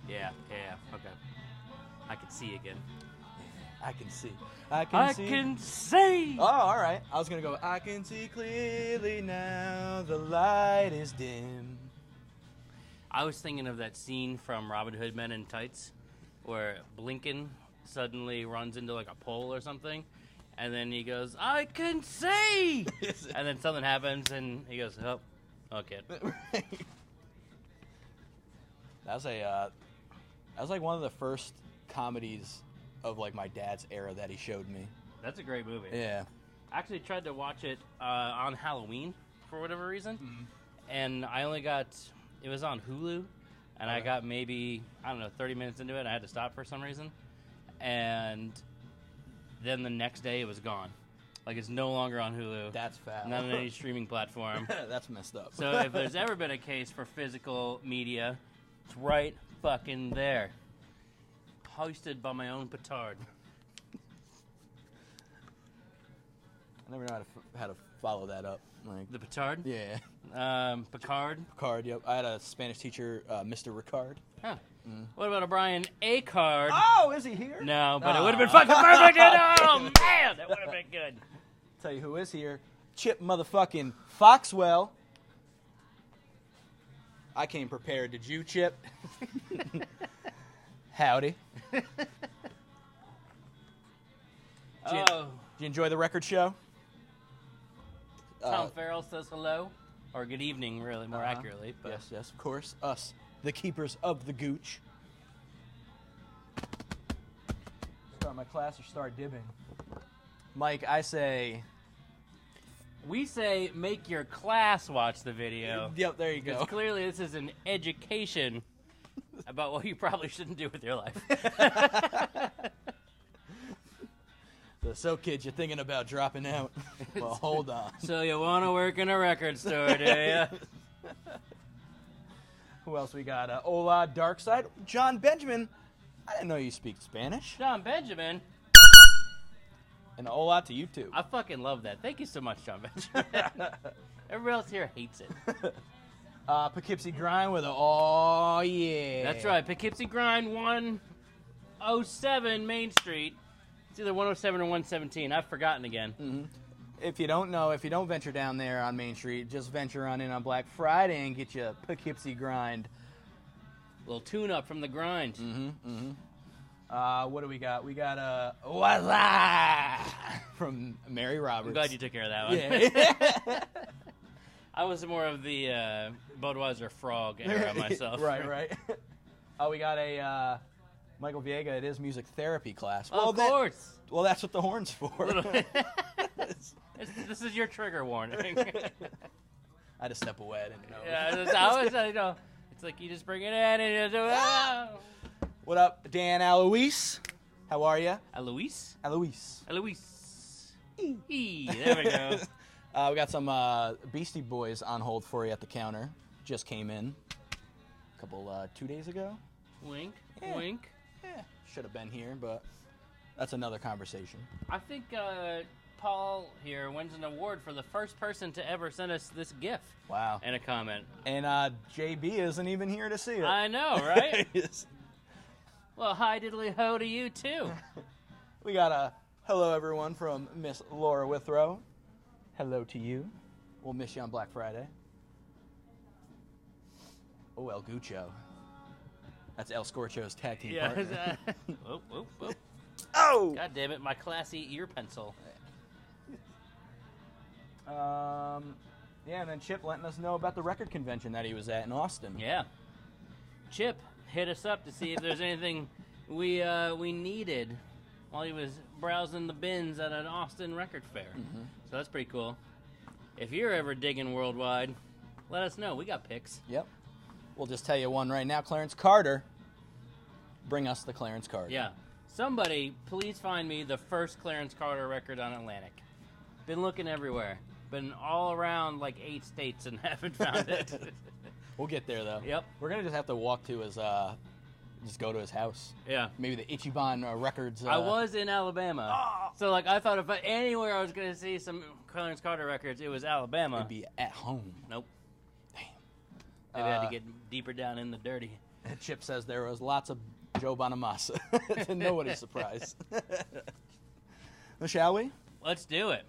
Yeah, okay. I can see again. I can see. I can see! Oh, all right. I was going to go, I can see clearly now, the light is dim. I was thinking of that scene from Robin Hood Men in Tights where Blinken suddenly runs into like a pole or something, and then he goes, I can see! And then something happens, and he goes, oh, okay. That was like one of the first comedies of like my dad's era that he showed me. That's a great movie. Yeah. I actually tried to watch it on Halloween for whatever reason, and I only got, it was on Hulu, and I got maybe, 30 minutes into it, and I had to stop for some reason, and then the next day it was gone. Like, it's no longer on Hulu. That's foul. Not on any streaming platform. That's messed up. So if there's ever been a case for physical media, it's right fucking there. Hoisted by my own petard. I never know how to follow that up. Like The petard? Yeah. Picard? Picard, yep. I had a Spanish teacher, Mr. Ricard. Huh. What about O'Brien Acard? Oh, is he here? No, but it would have been fucking perfect. Oh, man, that would have been good. Tell you who is here. Chip motherfucking Foxwell. I came prepared. Did you, Chip? Howdy. Did you enjoy the record show? Tom Farrell says hello. Or good evening, really, more accurately. But. Yes, of course. Us, the keepers of the gooch. Start my class or start dibbing? Mike, I say... We say make your class watch the video. Yep, there you go. Because clearly this is an education about what you probably shouldn't do with your life. So, kids, you're thinking about dropping out. Well, hold on. So you want to work in a record store, do you? Who else we got? Ola Darkside. John Benjamin. I didn't know you speak Spanish. John Benjamin. And hola to you, too. I fucking love that. Thank you so much, John Benjamin. Everybody else here hates it. Poughkeepsie Grind with a oh, yeah. That's right. Poughkeepsie Grind 107 Main Street. It's either 107 or 117. I've forgotten again. Mm-hmm. If you don't know, if you don't venture down there on Main Street, just venture on in on Black Friday and get you a Poughkeepsie Grind. A little tune-up from the grind. What do we got? We got Voila from Mary Roberts. I'm glad you took care of that one. Yeah. I was more of the Budweiser Frog era myself. Right. Oh, we got a Michael Viega. It is music therapy class. Of course. Well, that's what the horn's for. This is your trigger warning. I had to step away. I didn't know. Yeah, it's like you just bring it in and you do it. What up, Dan Alois? How are you? Alois? Alois. There we go. We got some Beastie Boys on hold for you at the counter. Just came in a couple 2 days ago. Wink, Yeah. wink. Yeah, should have been here, but that's another conversation. I think Paul here wins an award for the first person to ever send us this GIF. Wow. And a comment. And JB isn't even here to see it. I know, right? Well, hi diddly ho to you, too. We got a hello, everyone, from Miss Laura Withrow. Hello to you. We'll miss you on Black Friday. Oh, El Gucho. That's El Scorcho's tag team partner. Whoop. Oh! God damn it, my classy ear pencil. Yeah, and then Chip letting us know about the record convention that he was at in Austin. Yeah. Chip hit us up to see if there's anything we needed while he was browsing the bins at an Austin record fair. So that's pretty cool. If you're ever digging worldwide, let us know. We got picks. Yep. We'll just tell you one right now. Clarence Carter. Bring us the Clarence Carter. Yeah. Somebody, please find me the first Clarence Carter record on Atlantic. Been looking everywhere. Been all around like 8 states and haven't found it. We'll get there, though. Yep. We're going to just have to walk to his, just go to his house. Yeah. Maybe the Ichiban Records. I was in Alabama. So, like, I thought if anywhere I was going to see some Clarence Carter records, it was Alabama. It'd be at home. Nope. Damn. Maybe I had to get deeper down in the dirty. And Chip says there was lots of Joe Bonamassa. To nobody's surprise. Well, shall we? Let's do it.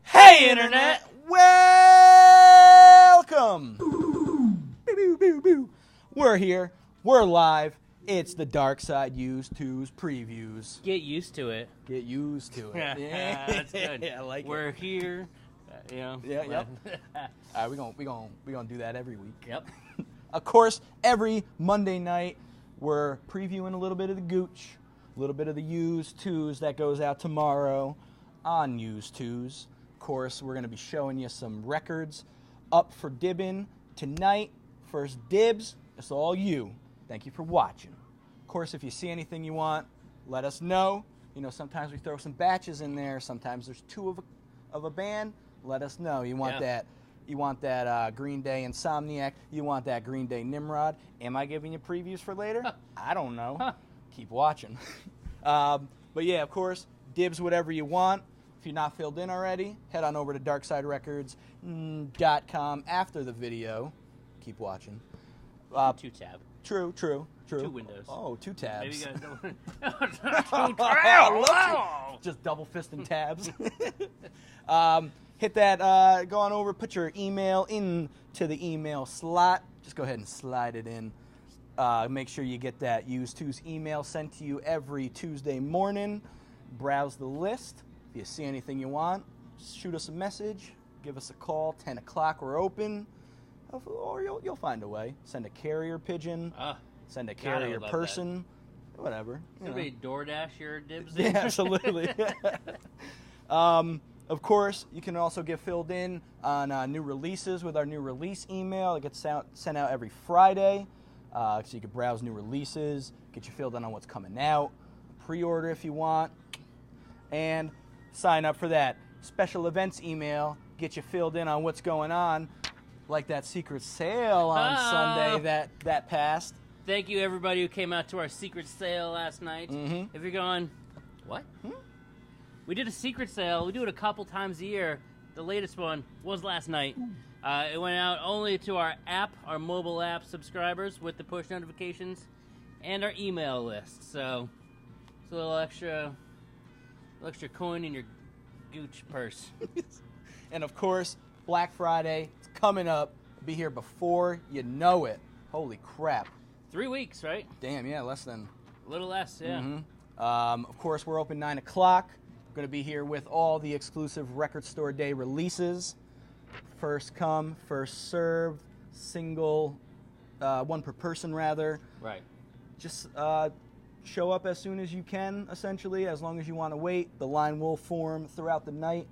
Hey, Internet! Welcome! Boo, boo, boo, boo. We're here. We're live. It's the Dark Side Used Twos previews. Get used to it. Get used to it. Yeah, that's good. Yeah, I like We're here. You know. Yeah, yep. All right, we gonna do that every week. Yep. Of course, every Monday night we're previewing a little bit of the Gooch, a little bit of the Used Twos that goes out tomorrow on Used Twos. Of course, we're gonna be showing you some records up for dibbing tonight. First dibs. It's all you. Thank you for watching. Of course, if you see anything you want, let us know. You know, sometimes we throw some batches in there. Sometimes there's two of a band. Let us know. You want that? You want that Green Day Insomniac? You want that Green Day Nimrod? Am I giving you previews for later? I don't know. Keep watching. But yeah, of course, dibs whatever you want. If you're not filled in already, head on over to darksiderecords.com after the video. Keep watching. Two tab. True. Two windows. Oh, two tabs. Maybe you got Just double fisting tabs. Hit that, go on over, put your email into the email slot. Just go ahead and slide it in. Make sure you get that Used Twos email sent to you every Tuesday morning. Browse the list. If you see anything you want, shoot us a message. Give us a call. 10 o'clock, we're open. Or you'll find a way. Send a carrier pigeon. Send a carrier person. Whatever. Somebody DoorDash your dibs Yeah, in? absolutely. Of course, you can also get filled in on new releases with our new release email. It gets sent out every Friday, so you can browse new releases, get you filled in on what's coming out, pre-order if you want, and sign up for that special events email, get you filled in on what's going on, like that secret sale on Sunday that passed. Thank you, everybody who came out to our secret sale last night. Mm-hmm. If you're going, what? We did a secret sale. We do it a couple times a year. The latest one was last night. It went out only to our app, our mobile app subscribers with the push notifications, and our email list. So it's a little extra coin in your Gooch purse. And of course, Black Friday is coming up. Be here before you know it. Holy crap. 3 weeks, right? Damn, yeah, less than. A little less, yeah. Mm-hmm. Of course, we're open 9 o'clock. Going to be here with all the exclusive Record Store Day releases. First come, first served, single, one per person rather. Right. Just show up as soon as you can, essentially, as long as you want to wait. The line will form throughout the night.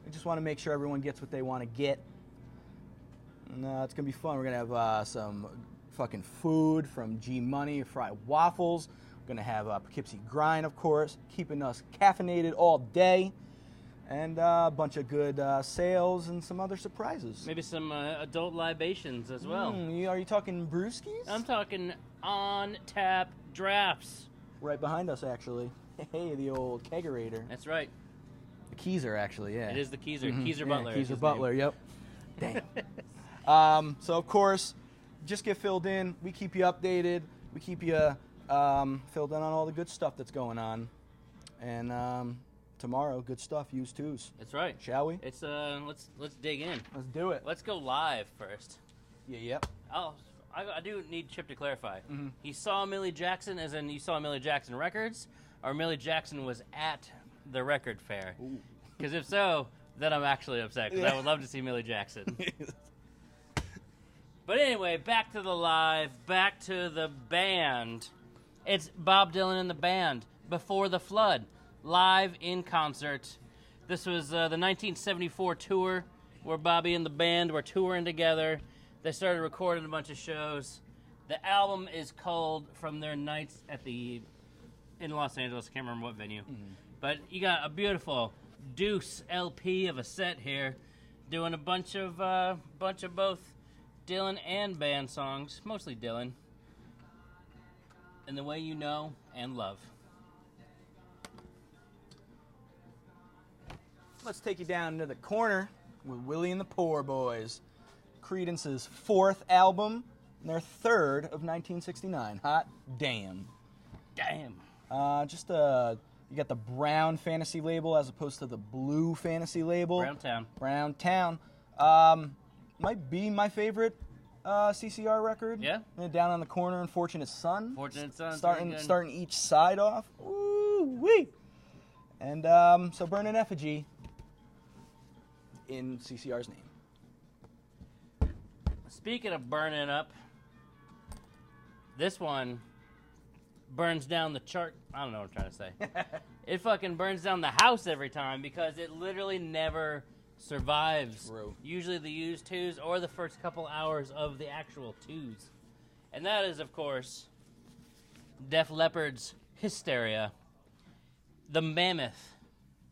We just want to make sure everyone gets what they want to get. And it's going to be fun. We're going to have some fucking food from G Money, fried waffles. We're going to have Poughkeepsie Grind, of course, keeping us caffeinated all day. And a bunch of good sales and some other surprises. Maybe some adult libations as well. Are you talking brewskis? I'm talking on-tap drafts. Right behind us, actually. Hey, the old kegerator. That's right. The Keezer, actually, yeah. It is the Keezer. Mm-hmm. Keezer Butler. Keezer Butler, yep. Damn. So, of course, just get filled in. We keep you updated. We keep you filled in on all the good stuff that's going on. And tomorrow, good stuff, Used Twos. That's right. Shall we? It's let's dig in. Let's do it. Let's go live first. Yeah, yep. I do need Chip to clarify. Mm-hmm. He saw Millie Jackson as in you saw Millie Jackson records, or Millie Jackson was at the record fair? Because if so, then I'm actually upset because I would love to see Millie Jackson. But anyway, back to the live, back to the band. It's Bob Dylan and the band, Before the Flood, live in concert. This was the 1974 tour where Bobby and the band were touring together. They started recording a bunch of shows. The album is called from their nights in Los Angeles. I can't remember what venue. But you got a beautiful Deuce LP of a set here, doing a bunch of both Dylan and band songs, mostly Dylan. And The Way You Know and Love. Let's take you down to the corner with Willie and the Poor Boys. Creedence's fourth album, and their third of 1969. Hot damn. Damn. You got the brown fantasy label as opposed to the blue fantasy label. Brown Town. Might be my favorite CCR record. Yeah. Down on the Corner, Unfortunate Son. Fortunate Son. Starting each side off. Ooh wee. And so Burn in Effigy in CCR's name. Speaking of burning up, this one burns down the chart. I don't know what I'm trying to say. It fucking burns down the house every time because it literally never survives. True. Usually the used twos or the first couple hours of the actual twos. And that is, of course, Def Leppard's Hysteria, the mammoth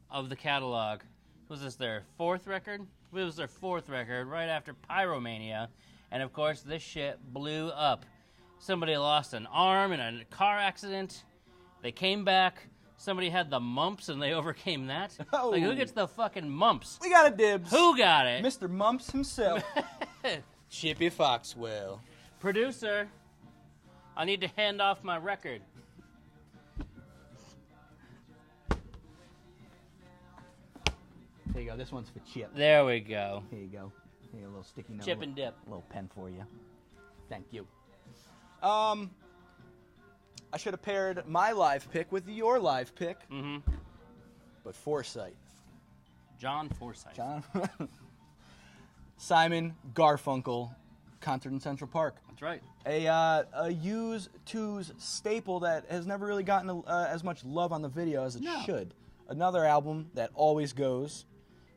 of the catalog. Was this their fourth record? It was their fourth record, right after Pyromania. And, of course, this shit blew up. Somebody lost an arm in a car accident. They came back. Somebody had the mumps, and they overcame that. Oh. Like, who gets the fucking mumps? We got a dibs. Who got it? Mr. Mumps himself. Chippy Foxwell. Producer, I need to hand off my record. There you go. This one's for Chip. There we go. Here you go. Here, a little sticky note. Chip and dip. A little pen for you. Thank you. I should have paired my live pick with your live pick. Mm-hmm. But Forsyth. John Forsyth. John. Simon Garfunkel, Concert in Central Park. That's right. A Use Twos staple that has never really gotten as much love on the video as it should. Another album that always goes.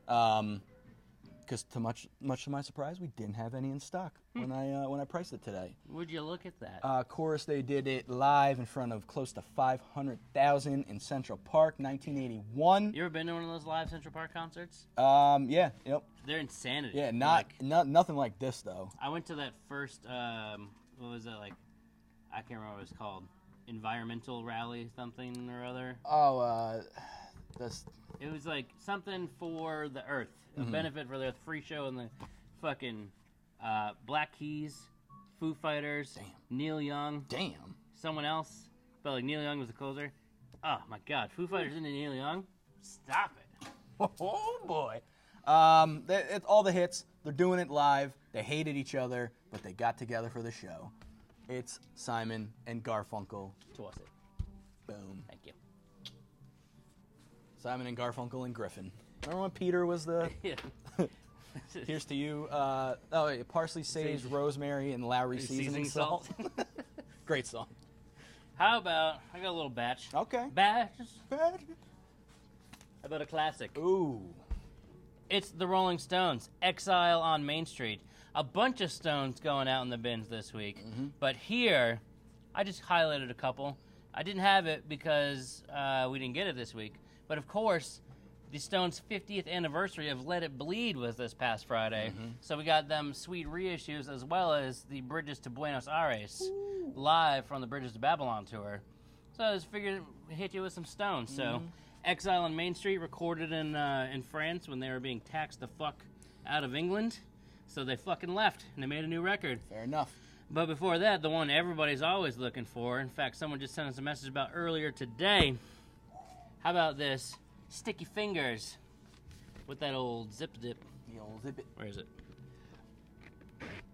Because to much to my surprise, we didn't have any in stock when I priced it today. Would you look at that? Of course, they did it live in front of close to 500,000 in Central Park, 1981. You ever been to one of those live Central Park concerts? Yeah, yep. They're insanity. Yeah, nothing like this though. I went to that first, what was it, like, I can't remember what it was called. Environmental rally something or other. Oh, this. It was like something for the Earth. A benefit for the Earth. Free show in the fucking Black Keys, Foo Fighters, Neil Young. Damn. Someone else. But like Neil Young was the closer. Oh my god. Foo Fighters into Neil Young? Stop it. Oh boy. It's all the hits. They're doing it live. They hated each other, but they got together for the show. It's Simon and Garfunkel. Toss it. Boom. Thank you. Simon and Garfunkel and Griffin. Remember when Peter was the... Yeah. Here's to you. Parsley, sage, rosemary, and Lowry seasoning salt. Great song. How about, I got a little batch. Okay. Batch. How about a classic? Ooh. It's the Rolling Stones, Exile on Main Street. A bunch of Stones going out in the bins this week. Mm-hmm. But here, I just highlighted a couple. I didn't have it because we didn't get it this week. But of course, the Stones' 50th anniversary of Let It Bleed was this past Friday. Mm-hmm. So we got them sweet reissues as well as the Bridges to Buenos Aires live from the Bridges to Babylon tour. So I just figured we'd hit you with some Stones. Mm-hmm. So Exile on Main Street recorded in France when they were being taxed the fuck out of England. So they fucking left and they made a new record. Fair enough. But before that, the one everybody's always looking for. In fact, someone just sent us a message about earlier today. How about this? Sticky Fingers with that old zip. The old zip it. Where is it?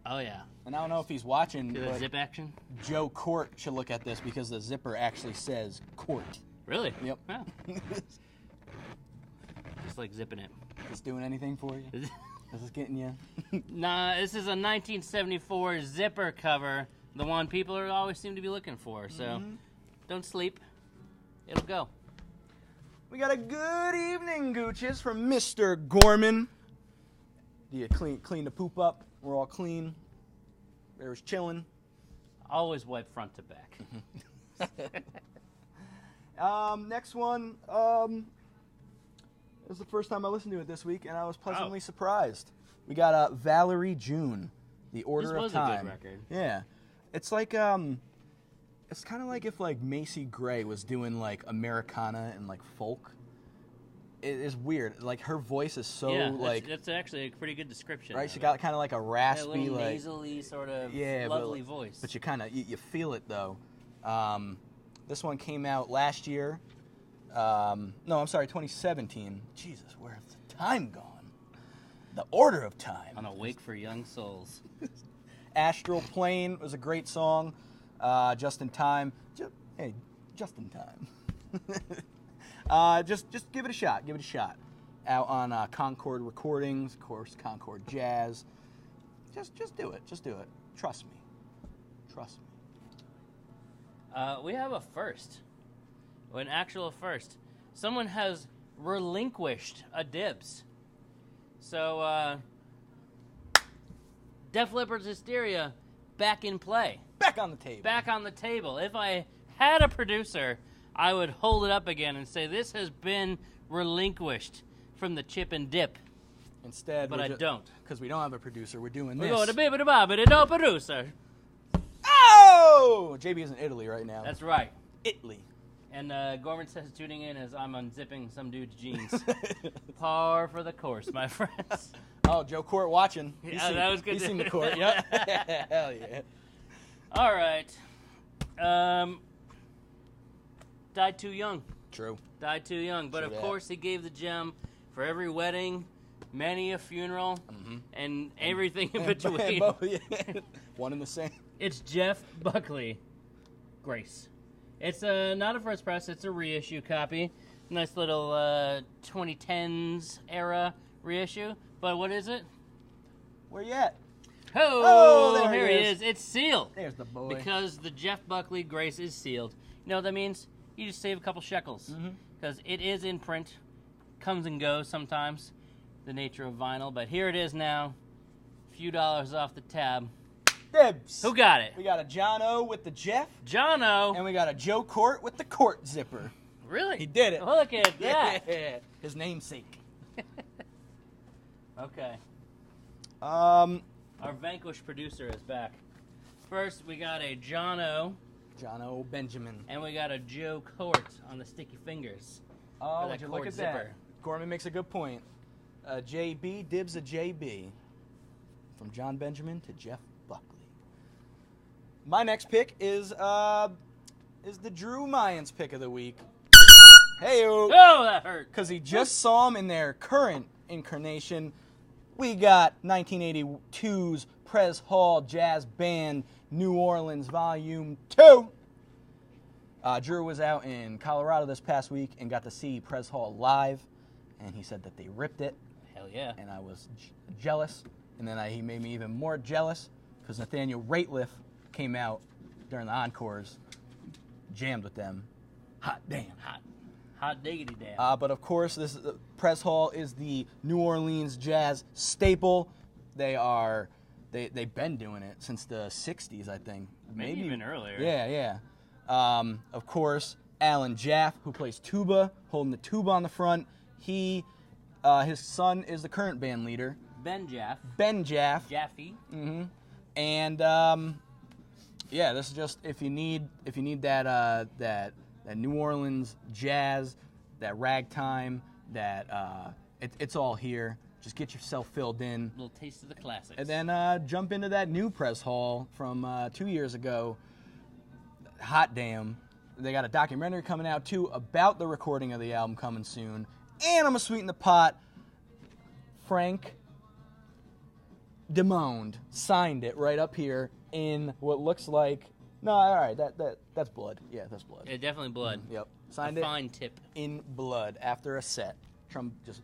Oh, yeah. And I don't know if he's watching, See that zip action? Joe Court should look at this because the zipper actually says Court. Really? Yep. Wow. Just like zipping it. Is this doing anything for you? Is this getting you? Nah, this is a 1974 zipper cover. The one people always seem to be looking for. So don't sleep. It'll go. We got a good evening, Gooches, from Mr. Gorman. Do you clean the poop up? We're all clean. There's chilling. Always wipe front to back. Next one. It was the first time I listened to it this week, and I was pleasantly surprised. We got Valerie June, The Order of Time. This was a good record. Yeah, it's like it's kind of like if like Macy Gray was doing like Americana and like folk. it is weird. Like her voice is so like that's actually a pretty good description. right. She got kind of like a raspy, a little like nasally sort of yeah, lovely voice. But you kind of you feel it though. This one came out last year. No, I'm sorry, 2017. Jesus, where's the time gone? The order of time. On Awake for Young Souls. Astral Plane was a great song. Just in time. Hey, just in time. Just give it a shot. Give it a shot. Out on Concord Recordings, of course, Concord Jazz. Just do it. Just do it. Trust me. Trust me. We have a first. An actual first. Someone has relinquished a dibs. So, Def Leppard's Hysteria, back in play. Back on the table. Back on the table. If I had a producer, I would hold it up again and say this has been relinquished from the chip and dip. Instead, but I don't. Because we don't have a producer, we're doing We're this. going to bibba no producer. Oh! JB is in Italy right now. That's right. Italy. And Gorman says tuning in as I'm unzipping some dude's jeans. Par for the course, my friends. Oh, Joe Court watching. That was good. He's seen the court. Yep. Hell yeah. All right. Died too young. True. Died too young. But True of that. course, he gave the gem for every wedding, many a funeral, and everything in between. One and the same. It's Jeff Buckley. Grace. It's not a first press. It's a reissue copy. Nice little 2010s era reissue. But what is it? Where you at? Oh, there here he he is. is. It's sealed. There's the boy. Because the Jeff Buckley Grace is sealed. You know what that means? You just save a couple shekels. Because it is in print. Comes and goes sometimes. The nature of vinyl. But here it is now. A few dollars off the tab. Dibs. Who got it? We got a John O with the Jeff. Jono. And we got a Joe Court with the Court zipper. Really? He did it. Look at that. Yeah. His namesake. Okay. Our Our vanquished producer is back. First, we got a Jono. John O. Benjamin. And we got a Joe Court on the sticky fingers. Oh, that would you look Court at zipper. that. Gorman makes a good point. JB dibs a JB. From John Benjamin to Jeff Buckley. My next pick is the Drew Mayans pick of the week. Hey-o. Oh, that hurt. Because he just saw him in their current incarnation. We got 1982's Press Hall Jazz Band New Orleans Volume 2. Drew was out in Colorado this past week and got to see Press Hall live, and he said that they ripped it. Hell yeah. And I was jealous, and then he made me even more jealous because Nathaniel Rateliff came out during the encores, jammed with them. Hot damn. Hot diggity damn. But of course, this Press Hall is the New Orleans jazz staple. They've been doing it since the '60s, I think. Maybe even earlier. Yeah. Of course, Alan Jaff, who plays tuba, holding the tuba on the front. His son is the current band leader, Ben Jaff. Ben Jaff. Jaffe. And yeah, this is just if you need that New Orleans jazz, that ragtime, it's all here. Just get yourself filled in. Little taste of the classics. And then jump into that new Press Hall from 2 years ago. Hot damn. They got a documentary coming out, too, about the recording of the album coming soon. And I'm going to sweeten the pot. Frank Demonde signed it right up here in what looks like... No, all right, that's blood. Yeah, that's blood. Yeah, definitely blood. Yep. Signed a it fine tip. in blood after a set. Just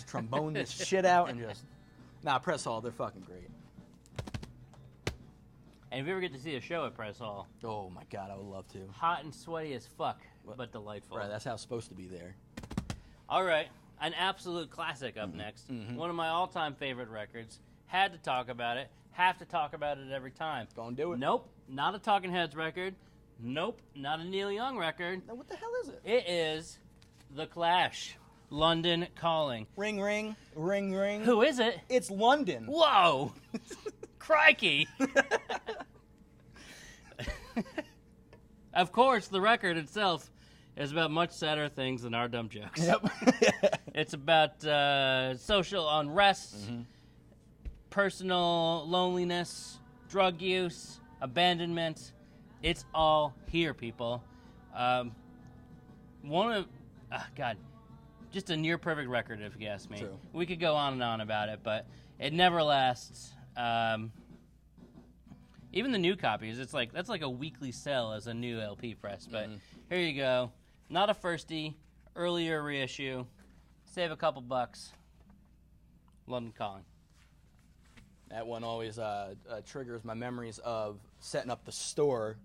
trombone this shit out and just... Nah, Press Hall, they're fucking great. And if you ever get to see a show at Press Hall, Oh my god, I would love to. hot and sweaty as fuck, but delightful. Right, that's how it's supposed to be there. All right, an absolute classic up next. One of my all-time favorite records. Had to talk about it. Have to talk about it every time. Gonna do it. Nope, not a Talking Heads record. Nope, not a Neil Young record. Now, what the hell is it? It is The Clash, London Calling. Ring, ring, ring, ring. Who is it? It's London. Whoa! Crikey! Of course, the record itself is about much sadder things than our dumb jokes. Yep. It's about social unrest, personal loneliness, drug use, abandonment. It's all here, people. Just a near perfect record, if you ask me. True. We could go on and on about it, but it never lasts. Even the new copies, that's like a weekly sell as a new LP press. But here you go, not a firstie, earlier reissue. Save a couple bucks. London Calling. That one always triggers my memories of setting up the store,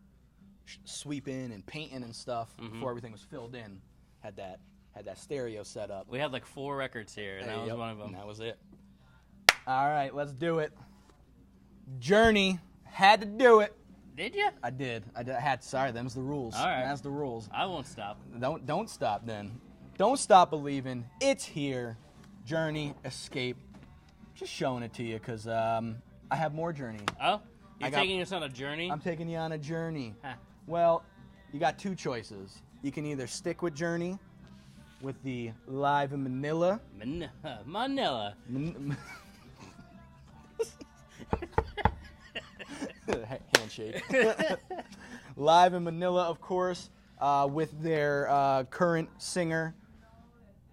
sweeping and painting and stuff before everything was filled in. Had that stereo set up. We had like 4 records here, and that was one of them. And that was it. All right, let's do it. Journey. Had to do it. Did you? I did. I had. Sorry, them's the rules. All right. That's the rules. I won't stop. Don't stop then. Don't stop believing. It's here. Journey, Escape. Just showing it to you because I have more Journey. Oh? You're taking us on a journey? I'm taking you on a journey. Huh. Well, you got 2 choices. You can either stick with Journey with the Live in Manila. Manila. Handshake. Live in Manila, of course, with their current singer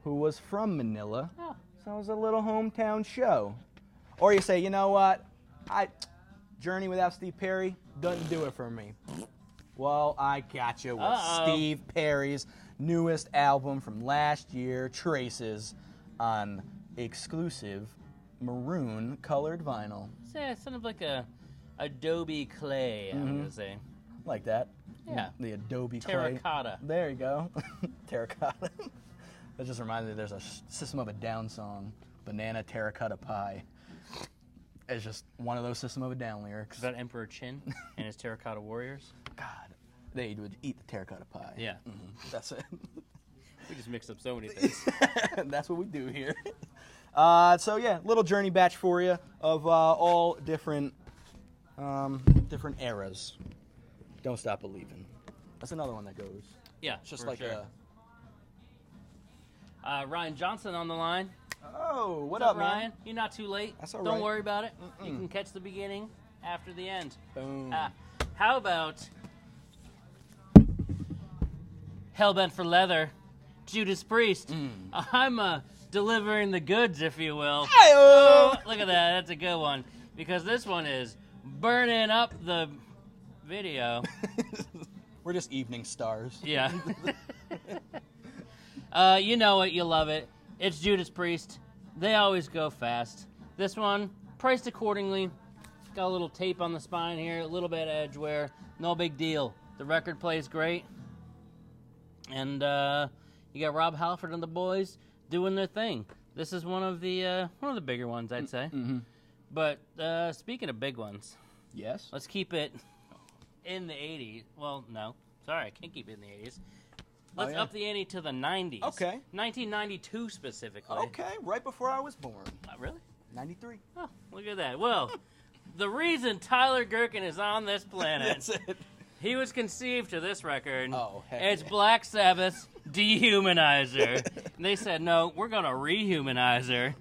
who was from Manila. Oh. So it was a little hometown show. Or you say, you know what? Journey without Steve Perry doesn't do it for me. Well, I got you with Steve Perry's newest album from last year, Traces, on exclusive maroon colored vinyl. Yeah, it's sort of like a Adobe clay, I'm going to say. Like that. Yeah. The Adobe Terracotta. clay. There you go. Terracotta. That just reminds me there's a System of a Down song, Banana Terracotta Pie. It's just one of those System of a Down lyrics. Is that Emperor Chin and his Terracotta Warriors? God, they would eat the terracotta pie. Yeah. That's it. We just mixed up so many things. That's what we do here. So yeah, little journey batch for you of all different eras. Don't Stop Believing. That's another one that goes. Yeah, It's just for like sure. Ryan Johnson on the line. Oh, what What's up, Ryan? man? You're not too late. That's all Don't right. worry about it. You can catch the beginning after the end. Boom. How about Hellbent for Leather, Judas Priest? I'm delivering the goods, if you will. Hey-oh! Look at that. That's a good one. Because this one is burning up the video. We're just evening stars. Yeah. You know it. You love it. It's Judas Priest. They always go fast. This one, priced accordingly. Got a little tape on the spine here, a little bit of edge wear. No big deal. The record plays great. And you got Rob Halford and the boys doing their thing. This is one of the bigger ones, I'd say. Mm-hmm. But speaking of big ones, Yes. let's keep it in the 80s. Well, no. Sorry, I can't keep it in the 80s. Let's yeah. up the ante to the 90s. Okay. 1992 specifically. Okay, right before I was born. Really? 93. Oh, look at that. Well, the reason Tyler Gherkin is on this planet, That's it. he was conceived to this record. Oh, heck It's yeah. Black Sabbath's Dehumanizer. And they said, no, we're going to rehumanize her.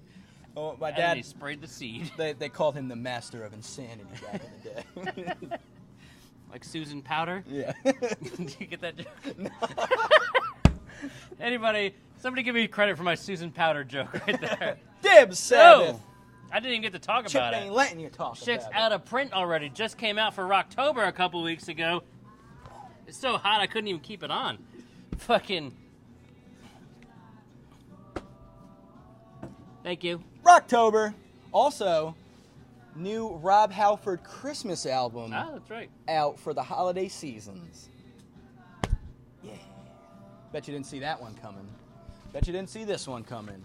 Oh, my And dad. they sprayed the seed. They called him the master of insanity back in the day. Like Susan Powder. Yeah. Did you get that joke? No. Somebody give me credit for my Susan Powder joke right there. Dibs, Sabbath. No, I didn't even get to talk Chip about ain't it. letting you talk Shit's about out of print already. Just came out for Rocktober a couple weeks ago. It's so hot I couldn't even keep it on. Fucking. Thank you. it. Rocktober. Also, new Rob Halford Christmas album Ah, that's right. out for the holiday seasons. Yeah. Bet you didn't see that one coming. Bet you didn't see this one coming.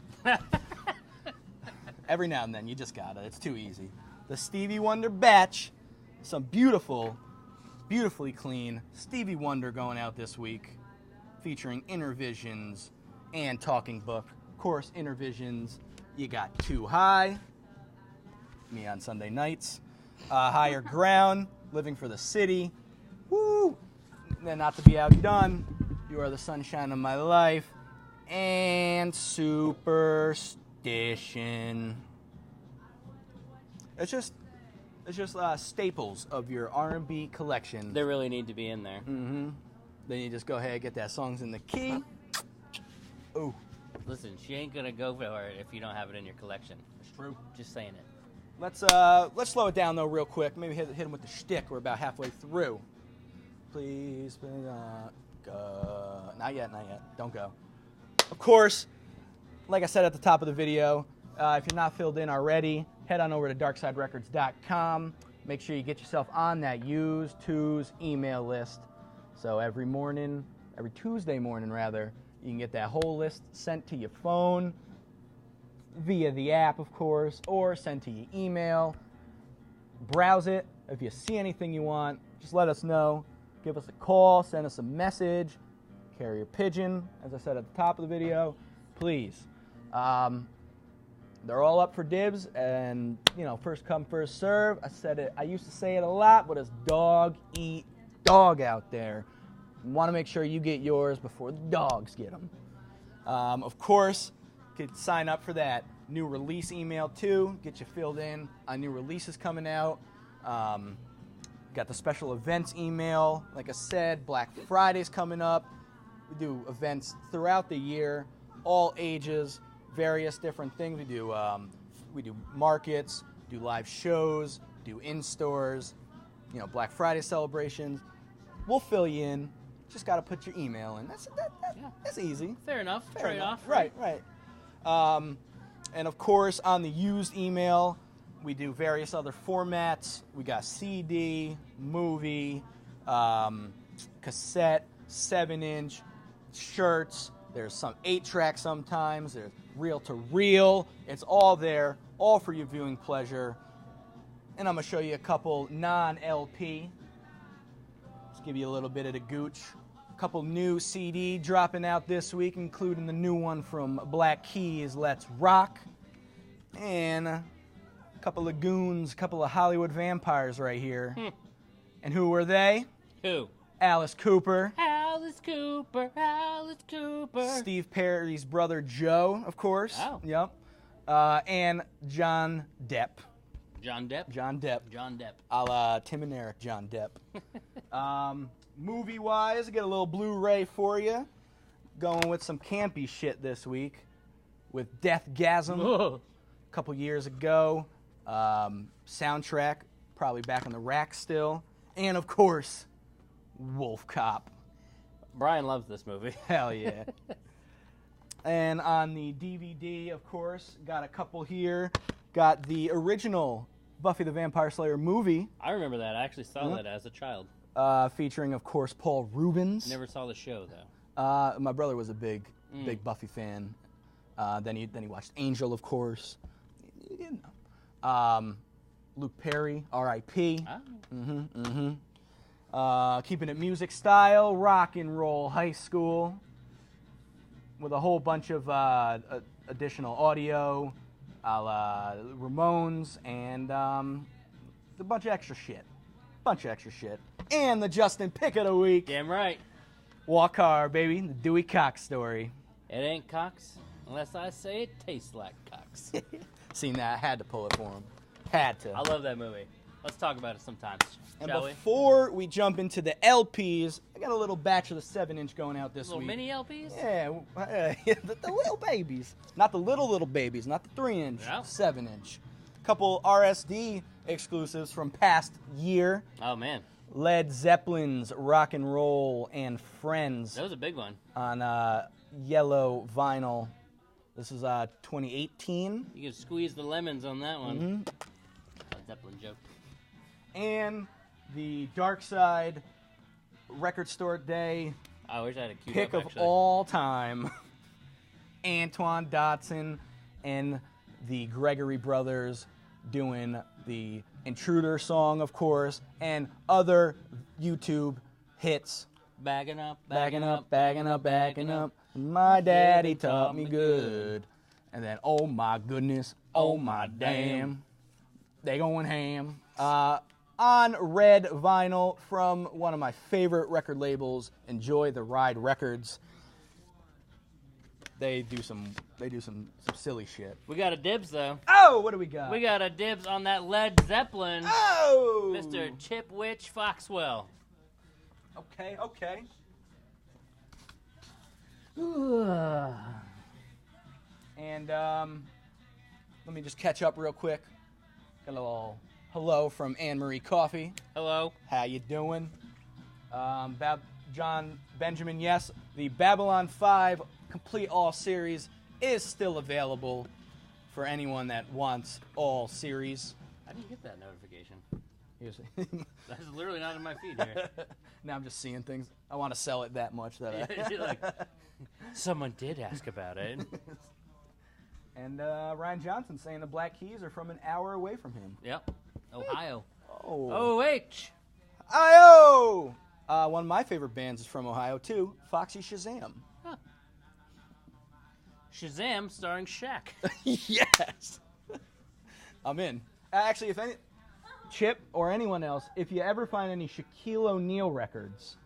Every now and then, you just gotta. It's too easy. The Stevie Wonder batch. Some beautifully clean Stevie Wonder going out this week, featuring Intervisions and Talking Book. Of course, Intervisions, you got Too High, me on Sunday nights, Higher Ground, Living for the City, woo, and Not to Be Outdone, You are the sunshine of my life. And Superstition. It's just staples of your R&B collection. They really need to be in there. Mm-hmm. Then you just go ahead and get that songs in the key. Ooh. Listen, she ain't gonna go for it if you don't have it in your collection. It's true. Just saying it. Let's slow it down though real quick. Maybe hit him with the shtick. We're about halfway through. Please, go. Not yet. Don't go. Of course, like I said at the top of the video, if you're not filled in already, head on over to darksiderecords.com. Make sure you get yourself on that Used Twos email list. So every Tuesday morning rather, you can get that whole list sent to your phone via the app, of course, or sent to your email. Browse it. If you see anything you want, just let us know. Give us a call, send us a message, carrier pigeon, as I said at the top of the video, please. They're all up for dibs, and, first come, first serve. I used to say it a lot, but it's dog eat dog out there. You want to make sure you get yours before the dogs get them. Of course, you could sign up for that new release email too, get you filled in on new releases coming out. Got the special events email. Like I said, Black Friday's coming up. We do events throughout the year, all ages, various different things. We do markets, do live shows, do in-stores, Black Friday celebrations. We'll fill you in. Just got to put your email in. That's easy. Fair enough. Trade-off. Right. And of course, on the used email, we do various other formats. We got CD, movie, cassette, 7-inch, shirts. There's some 8-track sometimes. There's reel-to-reel. It's all there, all for your viewing pleasure. And I'm going to show you a couple non-LP. Let's give you a little bit of the gooch. A couple new CD dropping out this week, including the new one from Black Keys, Let's Rock. And a couple of goons, a couple of Hollywood vampires right here. And who were they? Who? Alice Cooper. Alice Cooper. Steve Perry's brother Joe, of course. Oh. Yep. And John Depp. John Depp? John Depp. John Depp. A la Tim and Eric, John Depp. Movie-wise, I get a little Blu-ray for you. Going with some campy shit this week with Deathgasm. Whoa. A couple years ago. Soundtrack, probably back on the rack still. And, of course, Wolf Cop. Brian loves this movie. Hell yeah. And on the DVD, of course, got a couple here. Got the original Buffy the Vampire Slayer movie. I remember that. I actually saw that as a child. Featuring, of course, Paul Rubens. Never saw the show, though. My brother was a big Buffy fan. Then he watched Angel, of course. Luke Perry, R.I.P. Oh. Keeping it music style, rock and roll high school, with a whole bunch of additional audio, a la Ramones, and a bunch of extra shit. And the Justin Pick of the week. Damn right. Walk hard, baby. The Dewey Cox story. It ain't Cox unless I say it tastes like Cox. Seen that. I had to pull it for him. Had to. I love that movie. Let's talk about it sometime. And shall we? before we jump into the LPs, I got a little batch of the 7-inch going out this Little week. mini LPs? Yeah, the little babies. Not the little babies, not the 3-inch, Yeah. 7-inch. Couple RSD exclusives from past year. Oh, man. Led Zeppelin's Rock and Roll and Friends That was a big one. on yellow vinyl. This is 2018. You can squeeze the lemons on that one. Zeppelin joke. And the Dark Side Record Store Day I wish I had a cue pick up, of actually. all time. Antoine Dotson and the Gregory Brothers doing the Intruder song, of course, and other YouTube hits. Bagging up. Bagging up. My daddy taught me good. And then, oh my goodness, oh my damn. They going ham. on red vinyl from one of my favorite record labels, Enjoy the Ride Records. They do some silly shit. We got a dibs, though. Oh, what do we got? We got a dibs on that Led Zeppelin. Oh! Mr. Chip Witch Foxwell. Okay. And let me just catch up real quick. Got a little hello from Anne-Marie Coffee. Hello. How you doing? John Benjamin, yes, the Babylon 5 Complete All Series is still available for anyone that wants all series. I didn't get that notification. Here's- That's literally not in my feed here. Now I'm just seeing things. I want to sell it that much that I... You're like, someone did ask about it. And Ryan Johnson saying the Black Keys are from an hour away from him. Yep. Ohio. Oh. O-H. I-O! One of my favorite bands is from Ohio, too. Foxy Shazam. Huh. Shazam starring Shaq. Yes! I'm in. Actually, if any... Chip or anyone else, if you ever find any Shaquille O'Neal records...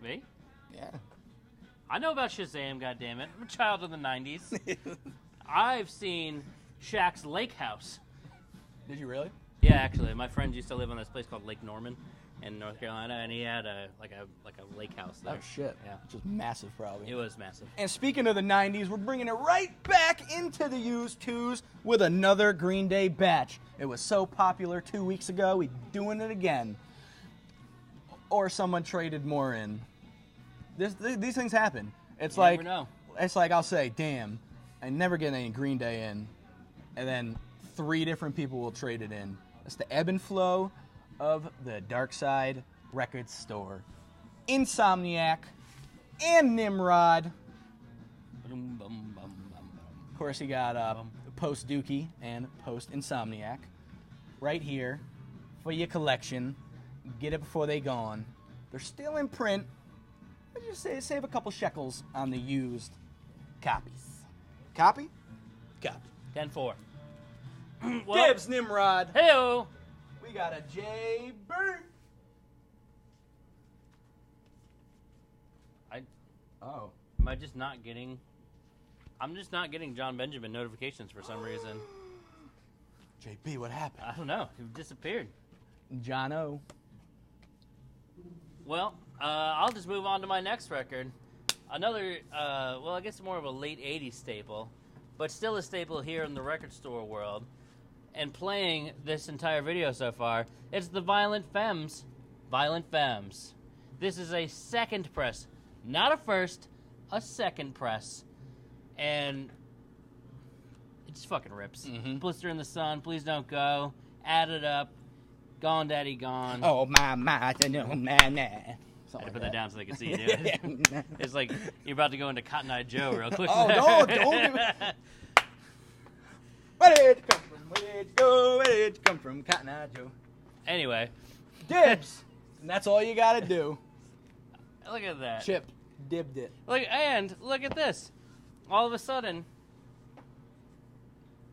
Me? Yeah. I know about Shazam, goddammit. I'm a child of the 90s. I've seen Shaq's Lake House. Did you really? Yeah, actually, my friend used to live on this place called Lake Norman in North Carolina, and he had a lake house there. Oh, shit. Yeah. Which is massive, probably. It was massive. And speaking of the 90s, we're bringing it right back into the used twos with another Green Day batch. It was so popular 2 weeks ago, we're doing it again. Or someone traded more in. These things happen. It's You like never know. It's like I'll say, damn, I never get any Green Day in, and then 3 different people will trade it in. It's the ebb and flow of the Dark Side Records store. Insomniac and Nimrod. Of course, you got Post Dookie and Post Insomniac right here for your collection. Get it before they gone. They're still in print. I just say save a couple shekels on the used copies. Copy? Copy. 10-4. Dibs, Nimrod. Hey-o. We got a J. Bird. Oh. Am I just not getting... I'm just not getting John Benjamin notifications for some reason. JB, what happened? I don't know. He disappeared. John O. Well, I'll just move on to my next record. Another, well, I guess more of a late 80s staple, but still a staple here in the record store world. And playing this entire video so far, it's the Violent Femmes. Violent Femmes. This is a second press. Not a first, a second press. And it just fucking rips. Mm-hmm. Blister in the Sun, Please Don't Go, Add It Up, Gone Daddy Gone. Oh, my, nah. I had to put that down so they could see you do it. It's like you're about to go into Cotton Eye Joe real quick. Oh, don't give me... Where did you come from? Where did you go? Where did you come from? Cotton Eye Joe. Anyway. Dibs. And that's all you gotta do. Look at that. Chip dibbed it. And look at this. All of a sudden,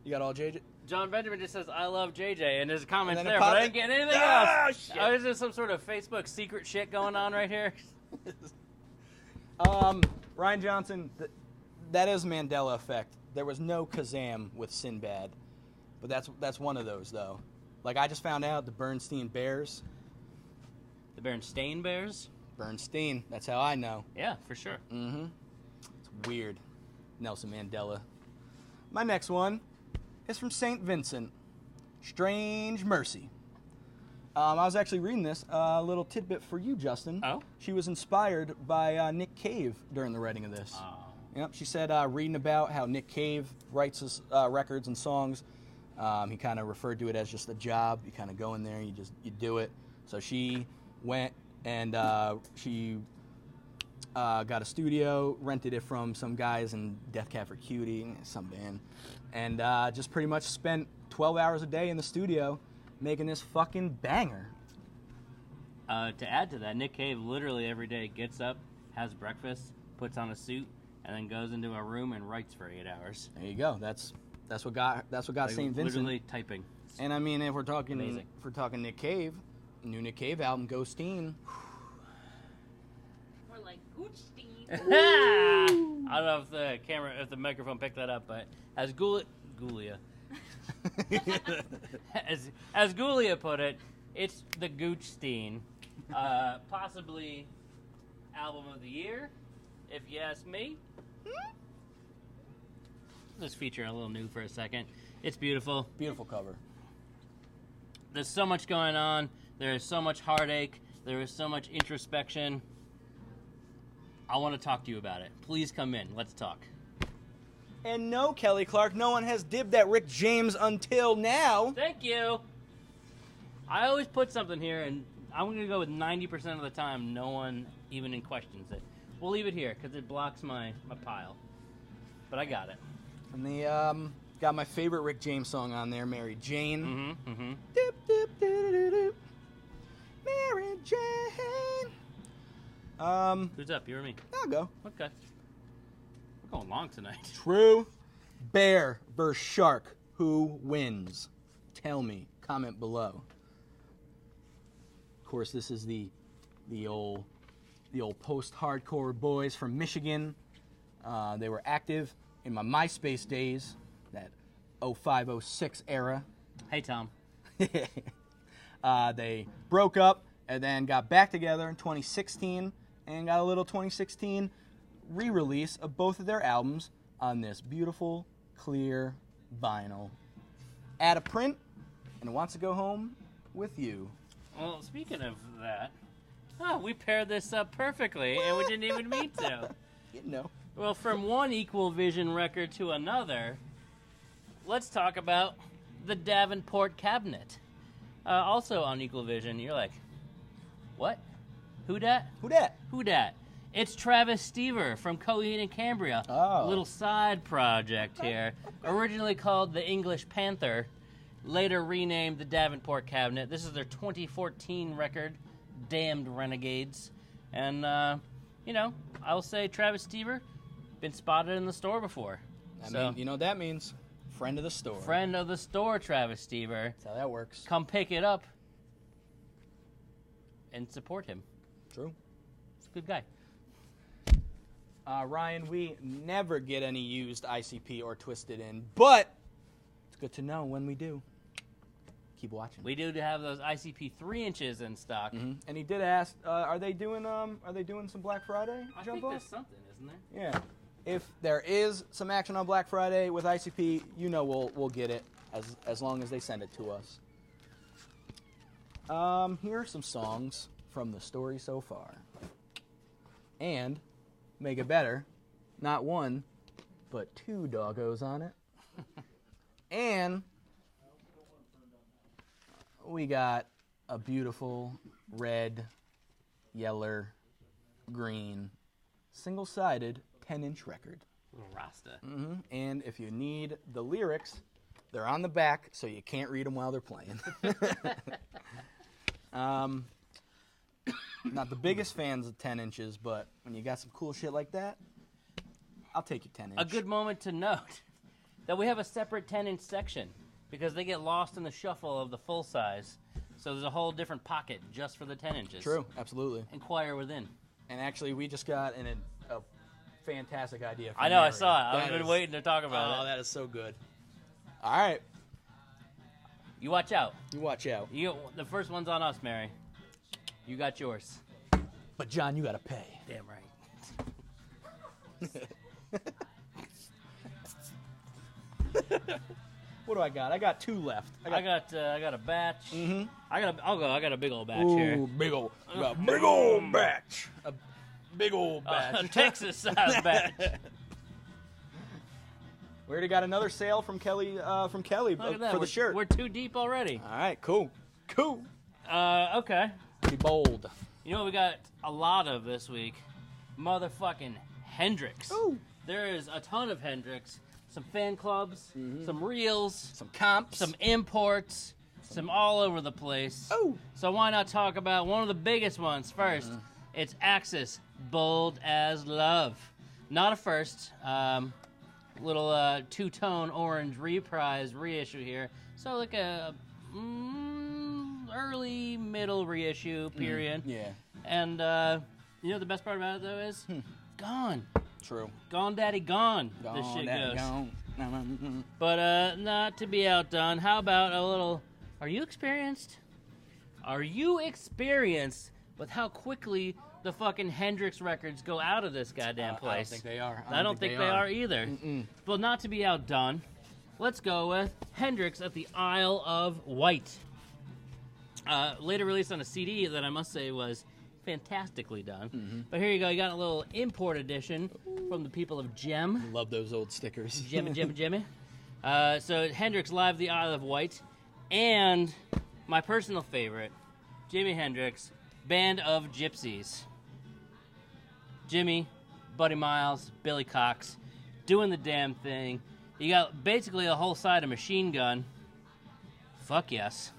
You got all JJ? John Benjamin just says, I love JJ, and there's a comment And then there, it but popped- I didn't get anything Ah, else. shit. Oh, is there some sort of Facebook secret shit going on right here? Ryan Johnson, that is Mandela effect. There was no Kazam with Sinbad, but that's one of those though. Like I just found out the Bernstein Bears. The Berenstain Bears? Bernstein. That's how I know. Yeah, for sure. Mm-hmm. It's weird. Nelson Mandela. My next one is from St. Vincent. Strange Mercy. I was actually reading this, a little tidbit for you, Justin. Oh? She was inspired by Nick Cave during the writing of this. Oh. Yep, she said reading about how Nick Cave writes his records and songs, he kind of referred to it as just a job. You kind of go in there and you do it. So she went and she got a studio, rented it from some guys in Death Cab for Cutie, some band, and just pretty much spent 12 hours a day in the studio making this fucking banger. To add to that, Nick Cave literally every day gets up, has breakfast, puts on a suit, and then goes into a room and writes for 8 hours. There you go. That's what got St. Vincent. Literally typing. And I mean, if we're talking Amazing. Nick Cave, new Nick Cave album, Ghosteen. More like Goochstein. I don't know if the microphone picked that up, but as Gulia as Gulia put it, it's the Goochstein, possibly album of the year, if you ask me. Let's feature a little new for a second. It's beautiful. Beautiful cover. There's so much going on. There is so much heartache. There is so much introspection. I want to talk to you about it. Please come in. Let's talk. And no, Kelly Clark, no one has dibbed at Rick James until now. Thank you. I always put something here, and I'm going to go with 90% of the time no one even questions it. We'll leave it here because it blocks my pile. But I got it. And the got my favorite Rick James song on there, Mary Jane. Mm-hmm. Doop, doop, doop, doop, doop. Mary Jane. Who's up? You or me? I'll go. Okay. We're going long tonight. True. Bear versus Shark. Who wins? Tell me. Comment below. Of course, this is the old post-hardcore boys from Michigan. They were active in my MySpace days, that 05-06 era. Hey, Tom. They broke up and then got back together in 2016 and got a little 2016 re-release of both of their albums on this beautiful, clear vinyl. Add a print, and it wants to go home with you. Well, speaking of that, we paired this up perfectly, and we didn't even mean to. You know. Well, from one Equal Vision record to another, let's talk about the Davenport Cabinet. Also on Equal Vision, you're like, what? Who dat? Who dat? Who dat? It's Travis Stever from Coheed and Cambria. Oh. A little side project here. Originally called the English Panther, later renamed the Davenport Cabinet. This is their 2014 record, Damned Renegades. And, I'll say Travis Stever, been spotted in the store before. You know what that means? Friend of the store. Friend of the store, Travis Stever. That's how that works. Come pick it up and support him. True. He's a good guy. Ryan, we never get any used ICP or Twisted in, but it's good to know when we do. Keep watching. We do have those ICP 3 inches in stock. Mm-hmm. And he did ask, are they doing some Black Friday I jump think off? there's something, isn't there? Yeah. If there is some action on Black Friday with ICP, we'll get it as long as they send it to us. Here are some songs from the story so far. And make it better, not one, but 2 doggos on it. And we got a beautiful red, yellow, green, single-sided 10-inch record. Little Rasta. Mm-hmm. And if you need the lyrics, they're on the back, so you can't read them while they're playing. Not the biggest fans of 10 inches, but when you got some cool shit like that, I'll take your 10 inch. A good moment to note that we have a separate 10-inch section because they get lost in the shuffle of the full size. So there's a whole different pocket just for the 10 inches. True, absolutely. Inquire within. And actually, we just got a fantastic idea. From I know, Mary. I saw it. I've That been is- waiting to talk about Oh, it. that is so good. All right, You watch out. you watch out. The first one's on us, Mary. You got yours. But John, you gotta pay. Damn right. What do I got? I got 2 left. I got a batch. Mm-hmm. I got a big old batch Ooh, here. big old batch. A big old batch. A Texas size batch. We already got another sale from Kelly. Look at that. For the shirt. We're too deep already. All right, cool. Okay. Be bold. You know what we got a lot of this week? Motherfucking Hendrix. Ooh. There is a ton of Hendrix. Some fan clubs, some reels, Some comps. some imports, some all over the place. Oh. So why not talk about one of the biggest ones first? It's Axis, Bold as Love. not a first. Little two-tone orange reprise reissue here. So like a early, middle reissue period. Yeah. And you know the best part about it though is gone. True. Gone, daddy, gone. Gone, This shit daddy, goes. gone. But not to be outdone. How about a little? Are you experienced? Are you experienced with how quickly the fucking Hendrix records go out of this goddamn place? I don't think they are. I don't think they are either. Mm-mm. But not to be outdone, let's go with Hendrix at the Isle of Wight. Later released on a CD that I must say was fantastically done. Mm-hmm. But here you go. You got a little import edition from the people of Gem. Love those old stickers. Jimmy. So Hendrix Live the Isle of Wight. And my personal favorite, Jimi Hendrix, Band of Gypsies. Jimmy, Buddy Miles, Billy Cox, doing the damn thing. You got basically a whole side of Machine Gun. Fuck yes.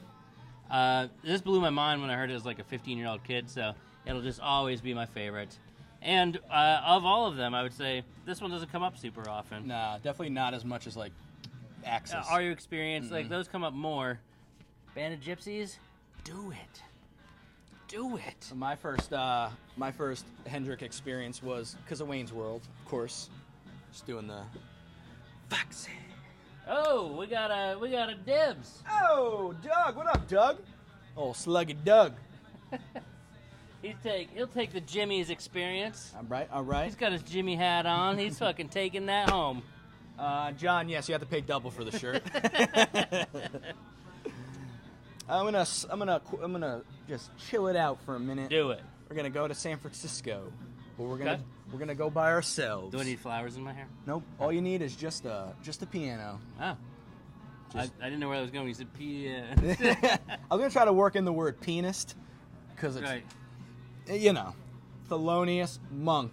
This blew my mind when I heard it as like a 15-year-old kid, so it'll just always be my favorite. And of all of them, I would say this one doesn't come up super often. Nah, definitely not as much as like Axis. Are you experienced? Like those come up more. Band of Gypsies, do it. Do it. My first Hendrix experience was because of Wayne's World, of course. Just doing the Foxy. Oh, we got a dibs. Oh, Doug, what up, Doug? Oh, sluggy Doug. He'll take the Jimmy's experience. All right. He's got his Jimmy hat on. He's fucking taking that home. John, yes, you have to pay double for the shirt. I'm gonna just chill it out for a minute. Do it. We're gonna go to San Francisco, but we're gonna go by ourselves. Do I need flowers in my hair? Nope. All you need is just a piano. Oh. Just- I didn't know where I was going. You said piano. I was gonna try to work in the word pianist because it's Right. Thelonious Monk,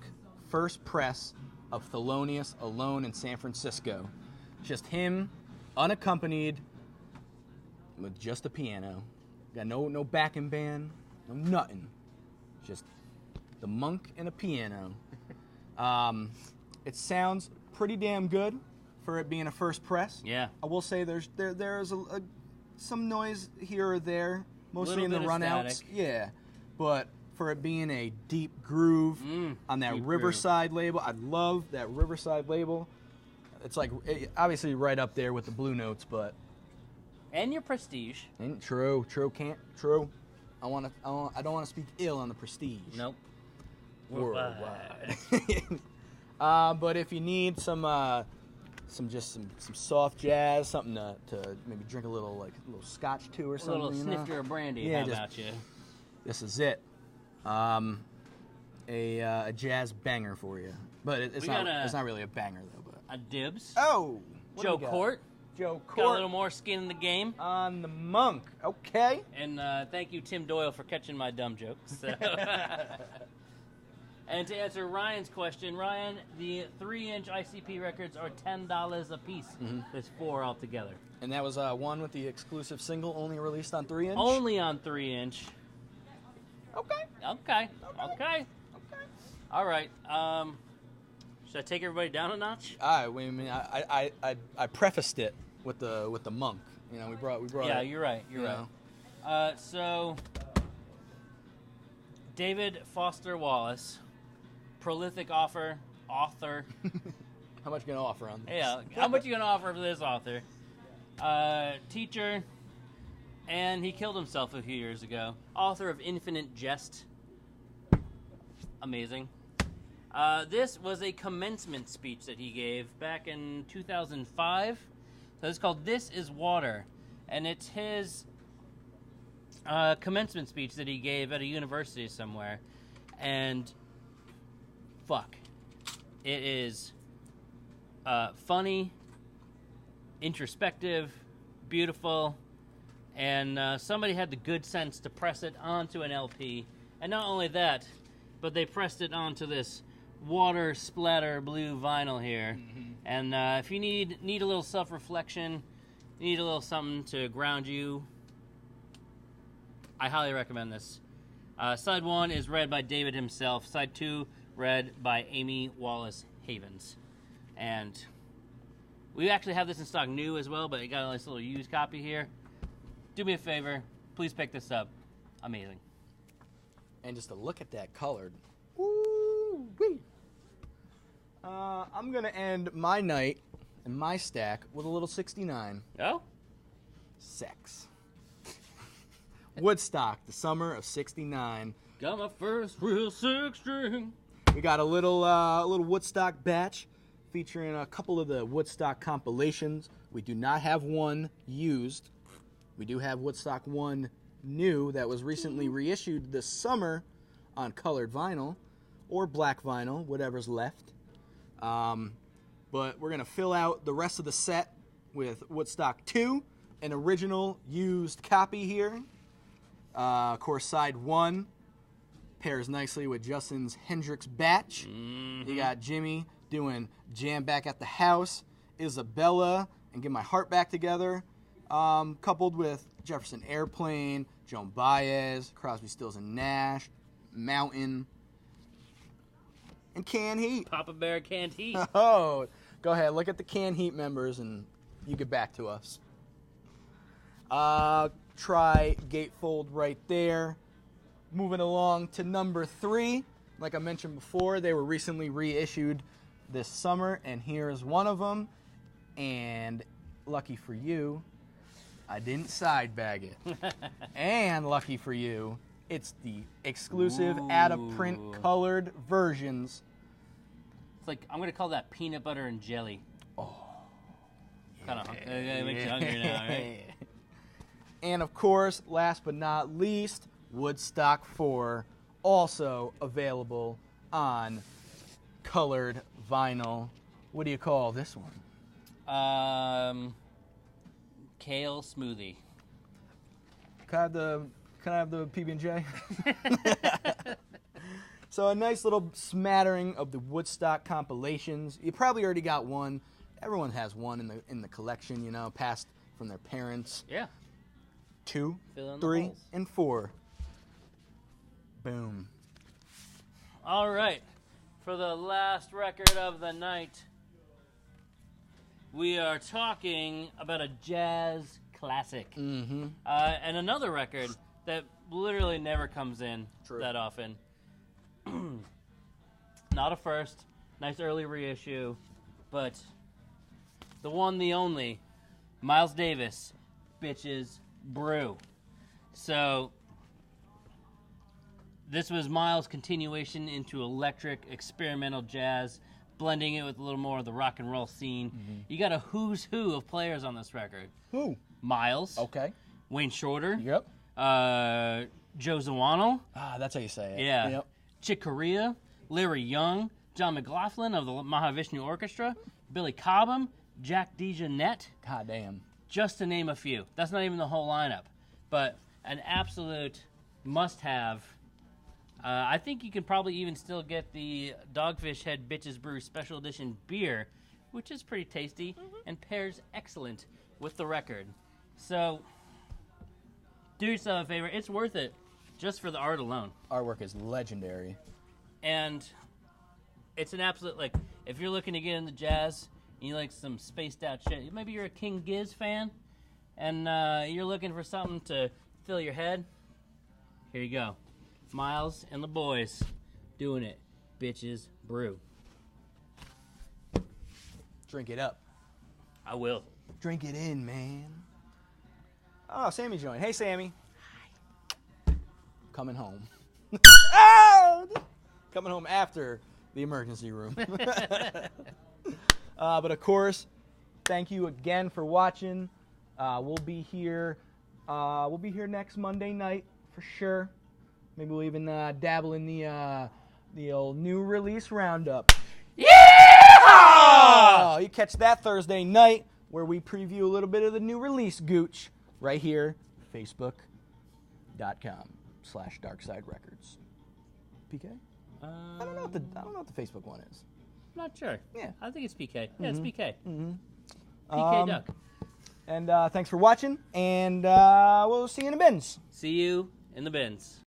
first press of Thelonious alone in San Francisco. Just him, unaccompanied, with just a piano. Got no backing band, no nothing. Just the Monk and a piano. It sounds pretty damn good for it being a first press. Yeah. I will say there's some noise here or there, mostly Little in the bit of runouts. static. Yeah, but for it being a deep groove on that deep Riverside label, I love that Riverside label. It's like obviously right up there with the Blue Notes, but And your Prestige. true. I don't want to speak ill on the Prestige. Nope. Worldwide. But if you need some soft jazz, something to maybe drink a little scotch to or A something. little snifter of brandy. Yeah, How just- about you? This is it. A jazz banger for you, but it's not really a banger though. But A dibs. oh, what do Joe we got? Court. Joe Got a Court little more skin in the game. on the Monk. Okay. And thank you, Tim Doyle, for catching my dumb jokes. So. And to answer Ryan's question, Ryan, the 3-inch ICP records are $10 a piece. There's 4 altogether. And that was one with the exclusive single only released on 3-inch. Only on 3-inch. Okay. Okay. All right. Should I take everybody down a notch? I mean, I prefaced it with the Monk. You know, we brought. Yeah, you're right. You're you right. So, David Foster Wallace, prolific author. How much you gonna offer on this? Yeah, how much you gonna offer for this author? Teacher, and he killed himself a few years ago. Author of Infinite Jest. Amazing. This was a commencement speech that he gave back in 2005. So it's called "This Is Water," and it's his commencement speech that he gave at a university somewhere. And fuck, it is funny, introspective, beautiful, and somebody had the good sense to press it onto an LP. And not only that, but they pressed it onto this water splatter blue vinyl here. And if you need a little self-reflection, need a little something to ground you, I highly recommend this. Side 1 is read by David himself. Side 2 read by Amy Wallace Havens. And we actually have this in stock new as well, but it got a nice little used copy here. Do me a favor, please pick this up. Amazing. And just to look at that colored. Woo-wee. I'm going to end my night and my stack with a little 69. Oh? Sex. Woodstock, the summer of 69. Got my first real 6-string. We got a little Woodstock batch featuring a couple of the Woodstock compilations. We do not have one used. We do have Woodstock 1 new that was recently reissued this summer on colored vinyl or black vinyl, whatever's left. But we're going to fill out the rest of the set with Woodstock 2, an original used copy here. Of course, side 1 pairs nicely with Justin's Hendrix batch. Mm-hmm. You got Jimmy doing Jam Back at the House, Isabella, and Get My Heart Back Together, coupled with Jefferson Airplane, Joan Baez, Crosby, Stills and Nash, Mountain, and Canned Heat. Papa Bear Canned Heat. Oh, go ahead. Look at the Canned Heat members, and you get back to us. Try Gatefold right there. Moving along to number 3. Like I mentioned before, they were recently reissued this summer, and here's one of them. And lucky for you, I didn't side bag it. And lucky for you, it's the exclusive out-of-print colored versions. It's like, I'm going to call that peanut butter and jelly. Oh. Kind of makes you hungry now, right? And of course, last but not least, Woodstock 4, also available on colored vinyl. What do you call this one? Kale smoothie. Can I have the PB&J? So a nice little smattering of the Woodstock compilations. You probably already got one. Everyone has one in the collection, you know, passed from their parents. Yeah. 2, Fill in the 3, holes. and 4. Boom. All right. For the last record of the night, we are talking about a jazz classic. Mm-hmm. And another record that literally never comes in True. that often. Not a first. Nice early reissue. But the one, the only, Miles Davis, Bitches Brew. So this was Miles' continuation into electric experimental jazz, blending it with a little more of the rock and roll scene. Mm-hmm. You got a who's who of players on this record. Who? Miles. Okay. Wayne Shorter. Yep. Joe Zawinul. Ah, that's how you say it. Yeah. Yep. Chick Corea, Larry Young, John McLaughlin of the Mahavishnu Orchestra, Billy Cobham, Jack DeJohnette. God damn. Just to name a few. That's not even the whole lineup. But an absolute must-have. I think you can probably even still get the Dogfish Head Bitches Brew Special Edition beer, which is pretty tasty and pairs excellent with the record. So, do yourself a favor. It's worth it just for the art alone. Artwork is legendary. And it's an absolute, like, if you're looking to get into jazz and you like some spaced out shit, maybe you're a King Giz fan and you're looking for something to fill your head, here you go. Miles and the boys doing it. Bitches Brew. Drink it up. I will. Drink it in, man. Oh, Sammy joined. Hey, Sammy. Hi. Coming home. Oh! Coming home after the emergency room. But of course, thank you again for watching. We'll be here. We'll be here next Monday night for sure. Maybe we'll even dabble in the old new release roundup. Yeah! Oh, you catch that Thursday night where we preview a little bit of the new release gooch right here, facebook.com/DarksideRecords. PK? I don't know what the Facebook one is. I'm not sure. Yeah. I think it's PK. Yeah, it's PK. Mm-hmm. PK Duck. And thanks for watching, and we'll see you in the bins. See you in the bins.